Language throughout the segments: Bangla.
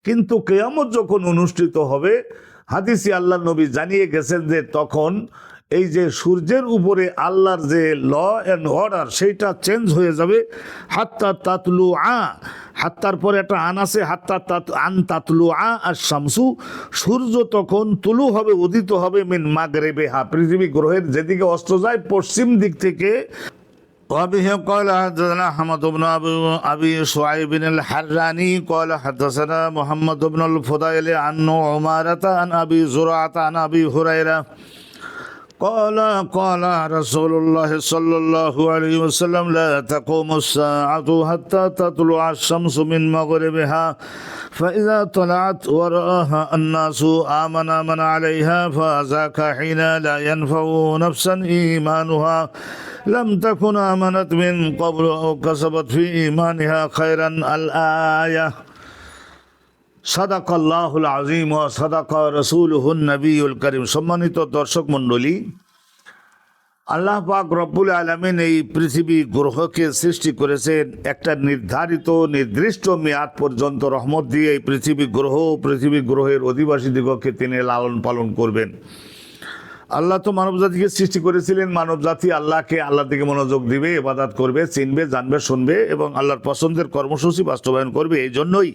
কিন্তু কিয়ামত যখন অনুষ্ঠিত হবে, হাদিসে আল্লাহ নবী জানিয়ে গেছেন যে তখন এই যে সূর্যের উপরে আল্লাহর যে ল অ্যান্ড অর্ডার সেইটা চেঞ্জ হয়ে যাবে। হাত্তা তাতলু হাত্তার পরে একটা আন আছে, তাতলু আর শামসু, সূর্য তখন তুলু হবে, উদিত হবে মিন মাগরিবিহা, পৃথিবী গ্রহের যেদিকে অস্ত যায় পশ্চিম দিক থেকে। وبه قال حدثنا أحمد بن أبي شعيب الحراني قال حدثنا محمد بن الفضيل عن عمارة عن أبي زرعة عن أبي هريرة قال رسول الله صلى الله عليه وسلم لا تقوم الساعة حتى تطلع الشمس من مغربها فإذا طلعت ورآها الناس آمن من عليها فذاك حين لا ينفع نفسا إيمانها لم تكن آمنت من قبل أو كسبت في إيمانها خيرا الآية সাদাকাল্লাহুল আযীম ওয়া সাদাকা রাসূলুহুন নবিয়ুল কারীম। সম্মানিত দর্শক মণ্ডলী, আল্লাহ পাক রব্বুল আলামিন এই পৃথিবী গ্রহকে সৃষ্টি করেছেন একটা নির্দিষ্ট মেয়াদ পর্যন্ত রহমত দিয়ে। এই পৃথিবী গ্রহের অধিবাসীদিগকে তিনি লালন পালন করবেন। আল্লাহ তো মানব জাতিকে সৃষ্টি করেছিলেন, মানব জাতি আল্লাহর দিকে মনোযোগ দিবে, ইবাদত করবে, চিনবে, জানবে, শুনবে এবং আল্লাহর পছন্দের কর্মসূচি বাস্তবায়ন করবে। এই জন্যই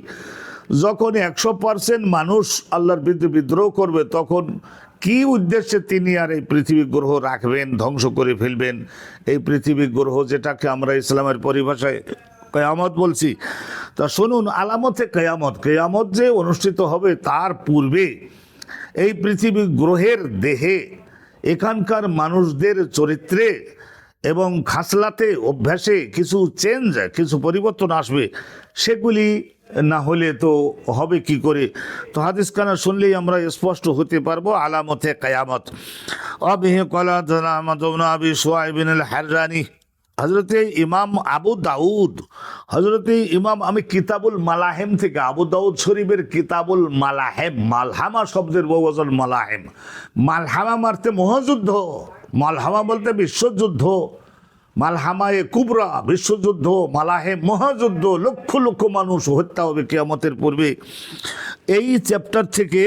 যখন 100% মানুষ আল্লাহর বিরুদ্ধে বিদ্রোহ করবে, তখন কি উদ্দেশ্যে তিনি আর এই পৃথিবী গ্রহ রাখবেন, ধ্বংস করে ফেলবেন? এই পৃথিবী গ্রহ যেটাকে আমরা ইসলামের পরিভাষায় কিয়ামত বলছি, তা শুনুন, আলামতে কিয়ামত যে অনুষ্ঠিত হবে তার পূর্বে এই পৃথিবী গ্রহের দেহে, এখানকার মানুষদের চরিত্রে এবং খাসলাতে, অভ্যাসে কিছু পরিবর্তন আসবে। সেগুলি না হলে তো হবে কি করে? তো হাদিস খানা শুনলেই আমরা স্পষ্ট হতে পারবো আলামতে কিয়ামত। আবিহি ক্বালা আহমদ ইবনে আবি শুআইব আল হাররানি, হযরতে ইমাম আবু দাউদ, আমি কিতাবুল মালাহেম থেকে, আবু দাউদ শরীফের কিতাবুল মালাহেম, মালহামা শব্দের বহুবচন মালাহেম। মালহামা মারতে মহাযুদ্ধ, মালহামা বলতে বিশ্বযুদ্ধ, মালহামায়ে কুবরা বিশ্বযুদ্ধ, মালাহেম মহাযুদ্ধ, লক্ষ লক্ষ মানুষ হত্যা হবে কিয়ামতের পূর্বে। এই চ্যাপ্টার থেকে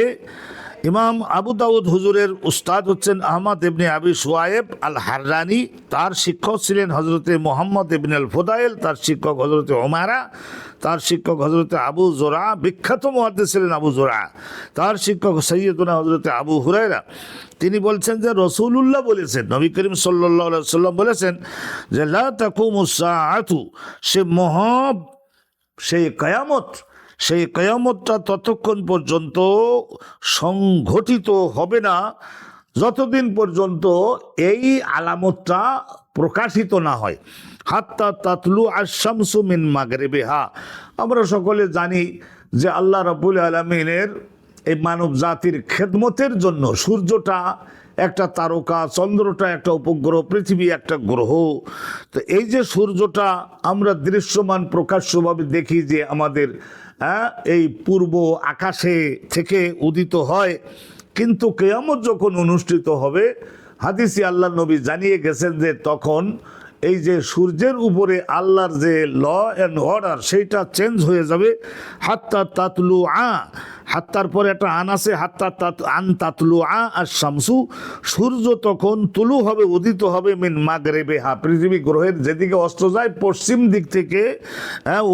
ইমাম আবু দাউদ হুজুরের উস্তাদ হচ্ছেন আহমদ ইবনে আবি শুআইব আল হাররানি, তার শিক্ষক ছিলেন হজরতে মোহাম্মদ ইবনে আল ফুদাইল, তার শিক্ষক হজরতে ওমারা, তার শিক্ষক হজরতে আবু জোরা, বিখ্যাত মুহাদ্দিস ছিলেন আবু জোরা, তার শিক্ষক সৈয়দুনা হজরতে আবু হুরায়রা। তিনি বলছেন যে রাসূলুল্লাহ বলেছেন, নবী করিম সাল্লাল্লাহু আলাইহি সাল্লাম বলেছেন যে লা তাকুমুস সাআতু, সেই কিয়ামতটা ততক্ষণ পর্যন্ত সংঘটিত হবে না যতদিন পর্যন্ত এই আলামতটা প্রকাশিত না হয়। হাত্তা তাতলু আশ-শামসু মিন মাগরিবিহা। আমরা সকলে জানি যে আল্লাহ রাব্বুল আলামিনের এই মানব জাতির খেদমতের জন্য সূর্যটা একটা তারকা, চন্দ্রটা একটা উপগ্রহ, পৃথিবী একটা গ্রহ। তো এই যে সূর্যটা আমরা দৃশ্যমান প্রকাশ্যভাবে দেখি যে আমাদের এই পূর্ব আকাশে থেকে উদিত হয়, কিন্তু কিয়ামত যখন অনুষ্ঠিত হবে, হাদিসে আল্লাহ নবী জানিয়ে গেছেন যে তখন এই যে সূর্যের উপরে আল্লাহর যে ল অ্যান্ড অর্ডার সেইটা চেঞ্জ হয়ে যাবে। হাত্তা তাতলু হাত্তার পরে একটা আন আছে, তাতলু আর শামসু, সূর্য তখন তুলু হবে, উদিত হবে মিন মাগরিবিহা, পৃথিবী গ্রহের যেদিকে অস্ত যায় পশ্চিম দিক থেকে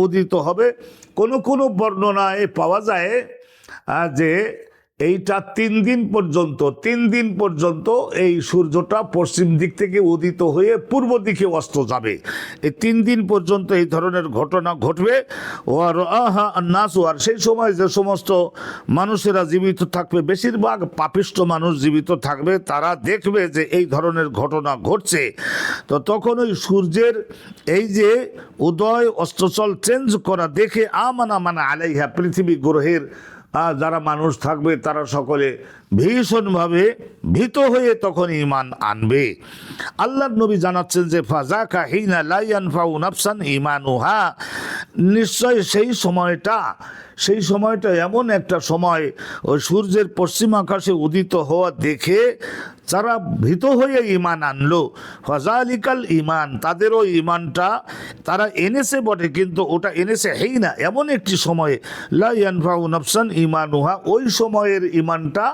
উদিত হবে। কোন বর্ণনায় পাওয়া যায় যে এইটা 3 দিন পর্যন্ত এই সূর্যটা পশ্চিম দিক থেকে উদিত হয়ে পূর্ব দিকে অস্ত যাবে। এই 3 দিন পর্যন্ত এই ধরনের ঘটনা ঘটবে। আর সেই সময় যে সমস্ত মানুষেরা জীবিত থাকবে, বেশিরভাগ পাপিষ্ঠ মানুষ জীবিত থাকবে, তারা দেখবে যে এই ধরনের ঘটনা ঘটছে। তো তখন ওই সূর্যের এই যে উদয় অস্তচল চেঞ্জ করা দেখে আমানা আলাইহা, পৃথিবী গ্রহের যারা মানুষ থাকবে তারা সকলে ভীষণভাবে ভীত হয়ে তখন ঈমান আনবে। আল্লাহর নবী জানাচ্ছেন যে ফাযাকা হিনা লা ইয়ানফাউ নাফসান ঈমানুহা, নিশ্চয় সেই সময়টা এমন একটা সময়, ওই সূর্যের পশ্চিম আকাশে উদিত হওয়া দেখে যারা ভীত হয়ে ইমান আনলো, ফাজালিকাল ইমান, তাদেরও ইমানটা তারা এনেছে বটে, কিন্তু ওটা এনেছে হেই না এমন একটি সময়ে, লা ইয়ানফাউ নাফসান ঈমানুহা, ওই সময়ের ইমানটা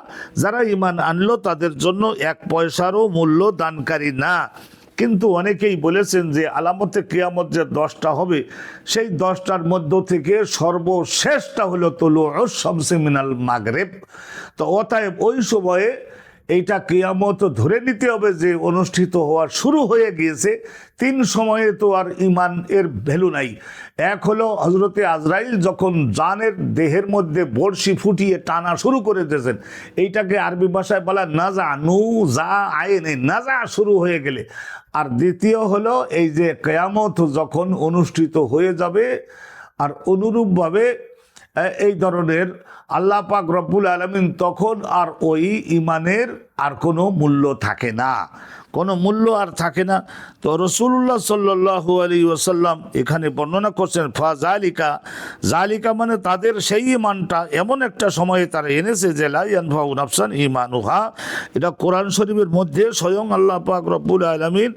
যারা ইমান আনলো তাদের জন্য এক পয়সারও মূল্য দানকারী না। কিন্তু অনেকেই বলেছেন যে আলামতে কিয়ামত যে 10টা হবে, সেই 10টার মধ্য থেকে সর্বশেষটা হলো তুলুউশ শামসি মিনাল মাগরিব। তো অতএব ওই সময়ে এইটা কিয়ামত ধরে নিতে হবে যে অনুষ্ঠিত হওয়া শুরু হয়ে গিয়েছে। 3 সময়ে তো আর ইমান এর ভ্যালু নাই। এক হলো হজরতে আজরাইল যখন জানের দেহের মধ্যে বড়শি ফুটিয়ে টানা শুরু করে দিয়েছেন, এইটাকে আরবি ভাষায় বলা নাজা, নু যা আইনে, নাজা শুরু হয়ে গেলে। আর দ্বিতীয় হলো এই যে কিয়ামত যখন অনুষ্ঠিত হয়ে যাবে, আর অনুরূপভাবে এই ধরনের আল্লাহ পাক রব্বুল আলামিন তখন আর ওই ইমানের আর কোনো মূল্য থাকে না, কোনো মূল্য আর থাকে না। তো রাসূলুল্লাহ সাল্লাল্লাহু আলাইহি ওয়াসাল্লাম এখানে বর্ণনা করছেন ফাজালিকা, জালিকা মানে তাদের সেই ইমানটা এমন একটা সময়ে তারা এনেছে যে লা ইয়ানফাউ নাফসান ঈমানুহা। এটা কোরআন শরীফের মধ্যে স্বয়ং আল্লাহ পাক রব্বুল আলামিন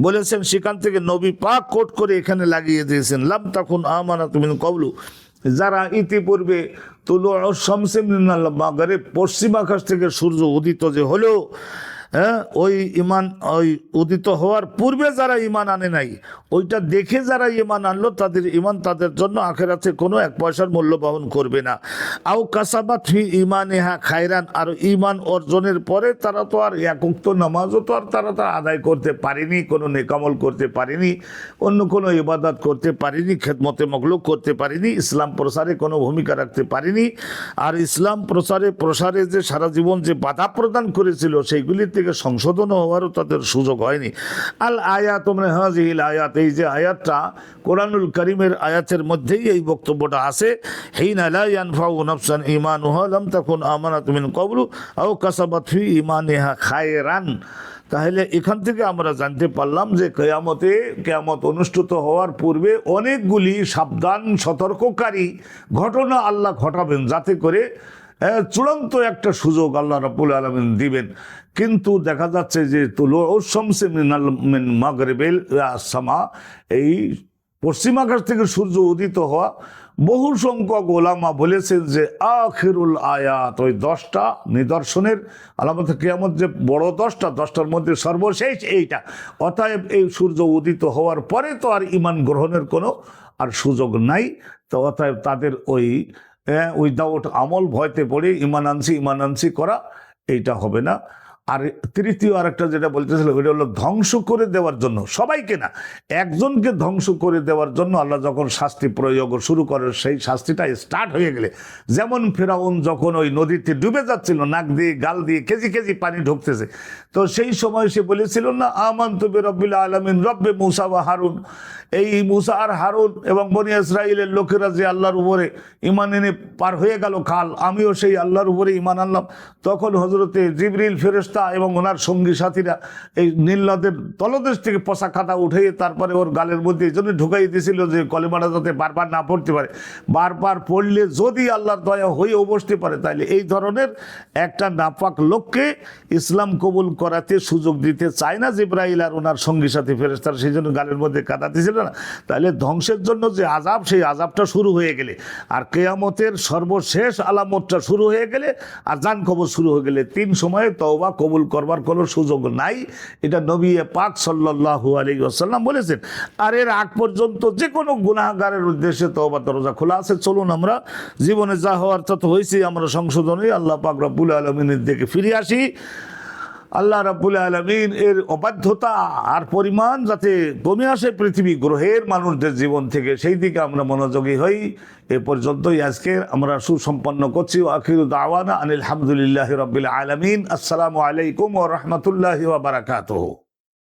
বলেছেন, সেখান থেকে নবী পাক কোট করে এখানে লাগিয়ে দিয়েছেন, লাম তাকুন আমানাতু মিন ক্বাবলু, যারা ইতিপূর্বে তুলুউশ শামসি মিনাল মাগরিব, পশ্চিম আকাশ থেকে সূর্য উদিত যে হলো, ওই ইমান, ওই উদিত হওয়ার পূর্বে যারা ইমান আনে নাই, ওইটা দেখে যারা ইমান আনলো তাদের ইমান তাদের জন্য আখিরাতে কোনো 1 পয়সার মূল্য বহন করবে না। আও কাসাবাত ফি ঈমানিহা খায়রান, আর ইমান অর্জনের পরে তারা তো আর এক ওয়াক্ত নামাজও তো আর তারা আদায় করতে পারেনি, কোনো নেকামল করতে পারেনি, অন্য কোনো ইবাদত করতে পারেনি, খেদমতে মখলুক করতে পারেনি, ইসলাম প্রসারে কোনো ভূমিকা রাখতে পারেনি। আর ইসলাম প্রসারে যে সারা জীবন যে বাধা প্রদান করেছিল সেইগুলির থেকে সংশোধন হওয়ারও তাদের সুযোগ হয়নি। আল আয়াত মানে হাযিহিল আয়াত, এই যে আয়াতটা কোরআনুল কারীমের আয়াতের মধ্যেই এই বক্তব্যটা আছে, হিনা লা ইয়ানফাউ নাফসান ঈমানুহা লাম তাকুন আমানাতু মিন ক্বাবলু আও কাসাবাত ফি ঈমানিহা খায়রান। তাহলে এখান থেকে আমরা জানতে পারলাম যে কিয়ামত অনুষ্ঠিত হওয়ার পূর্বে অনেকগুলি সাবধান সতর্ককারী ঘটনা আল্লাহ ঘটাবেন, যাতে করে চূড়ান্ত একটা সুযোগ আল্লাহ রাব্বুল আলামিন দিবেন। কিন্তু দেখা যাচ্ছে যে তুলুউশ শামসি মিন মাগরিবিল সামা, এই পশ্চিম আকাশ থেকে সূর্য উদিত হওয়া, বহু সংখ্যক ওলামা বলেছেন যে আখিরুল আয়াত, ওই 10টা নিদর্শনের আলামত কিয়ামত যে বড় 10টার মধ্যে সর্বশেষ এইটা। অতএব এই সূর্য উদিত হওয়ার পরে তো আর ইমান গ্রহণের কোনো আর সুযোগ নাই। তো অতএব তাদের ওই উইদাউট আমল ভয়তে পড়ে ইমান আনছি করা এইটা হবে না। আর তৃতীয় আরেকটা যেটা বলতেছিল, ওইটা হলো ধ্বংস করে দেওয়ার জন্য, সবাইকে না, একজনকে ধ্বংস করে দেওয়ার জন্য আল্লাহ যখন শাস্তি প্রয়োগ শুরু করে, সেই শাস্তিটা স্টার্ট হয়ে গেলে, যেমন ফেরাউন যখন ওই নদীতে ডুবে যাচ্ছিল, নাক দিয়ে গাল দিয়ে কেজি কেজি পানি ঢুকতেছে, তো সেই সময় সে বলেছিল না আমানতু বিরাব্বিল আলামিন রব্বে মূসা ওয়া হারুন, এই মূসা আর হারুন এবং বনি ইসরাইলের লোকেরা যে আল্লাহর উপরে ইমান এনে পার হয়ে গেল খাল, আমিও সেই আল্লাহর উপরে ইমান আনলাম। তখন হজরতে জিবরিল ফেরেশতা এবং ওনার সঙ্গী সাথীরা এই নীল নদের তলদেশ থেকে পশা খাতা উঠিয়ে তারপরে ওর গালের মধ্যে এই জন্য ঢুকাই দিয়েছিল যে কলেমাটা যাতে বারবার না পড়তে পারে, বারবার পড়লে যদি আল্লাহর দয়া হয়েও বসতে পারে, তাইলে এই ধরনের একটা নাপাক লোককে ইসলাম কবুল করাতে সুযোগ দিতে চায় না জিবরাইল আর ওনার সঙ্গী সাথী ফেরেশতারা, সেই জন্য গালের মধ্যে কাদা দিয়েছিল না। তাহলে ধ্বংসের জন্য যে আযাব, সেই আযাবটা শুরু হয়ে গেলে, আর কিয়ামতের সর্বশেষ আলামতটা শুরু হয়ে গেলে, আর জান কবর শুরু হয়ে গেলে, 3 সময়ে তওবা কবুল করবার কোনো সুযোগ নাই। এটা নবী পাক সাল্লাল্লাহু আলাইহি ওয়াসাল্লাম বলেছেন। আর এর আগ পর্যন্ত যে কোনো গুনাহগারের উদ্দেশ্যে তওবা দরজা খোলা আছে। চলুন আমরা জীবনে যা হওয়ার তা তো হয়েছি, আমরা সংশোধনে আল্লাহ পাক রব্বুল আলামিনের দিকে ফিরে আসি। আল্লাহ রাব্বুল আলামিন এর অবাধ্যতা আর পরিমাণ যাতে কমে আসে পৃথিবী গ্রহের মানুষদের জীবন থেকে, সেই দিকে আমরা মনোযোগী হই। এ পর্যন্তই আজকে আমরা সুসম্পন্ন করছি। আখিরু দাওয়ানা আনিল হামদুলিল্লাহি রাব্বিল আলামিন। আসসালামু আলাইকুম ওয়া রাহমাতুল্লাহি ওয়া বারাকাতুহু।